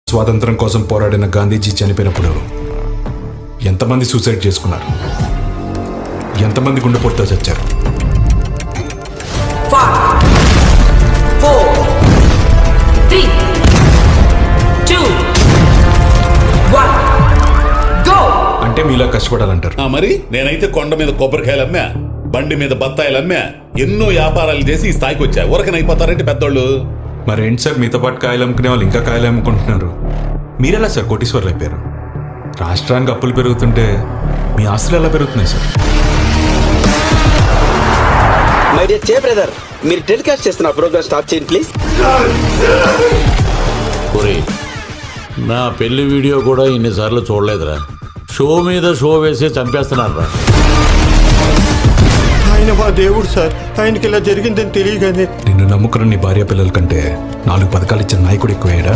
స్వాతంత్రం కోసం పోరాడిన గాంధీజీ చనిపోయినప్పుడు ఎంతమంది సూసైడ్ చేసుకున్నారు, ఎంతమంది గుండెపోటుతో చచ్చారు? 5, 4, 3, 2, 1, go! అంటే మీలా కష్టపడాలంటారు. మరి నేనైతే కొండ మీద కొబ్బరికాయలు అమ్మా, బండి మీద బత్తాయిలు అమ్మా, ఎన్నో వ్యాపారాలు చేసి ఈ స్థాయికి వచ్చా. ఊరకనైపోతారంటే పెద్దోళ్ళు. మరేంటి సార్, మీతో పాటు కాయలు అమ్ముకునే వాళ్ళు ఇంకా కాయలు అమ్ముకుంటున్నారు? మీరెలా సార్ కోటీశ్వర్లు అయిపోయారు? రాష్ట్రానికి అప్పులు పెరుగుతుంటే మీ ఆస్తులు ఎలా పెరుగుతున్నాయి సార్? మై డియర్ చే బ్రదర్, మీరు టెలికాస్ట్ చేస్తున్న ప్రోగ్రామ్ స్టాప్ చేయండి ప్లీజ్. నా పెళ్లి వీడియో కూడా ఇన్నిసార్లు చూడలేదురా. షో మీద షో వేసి చంపేస్తున్నారా. ఆయన మా దేవుడు సార్, ఆయనకి ఇలా జరిగిందని తెలియగానే. నిన్ను నమ్ముకున్న నీ భార్య పిల్లల కంటే 4 పథకాలు ఇచ్చిన నాయకుడు ఎక్కువయ్యాడా?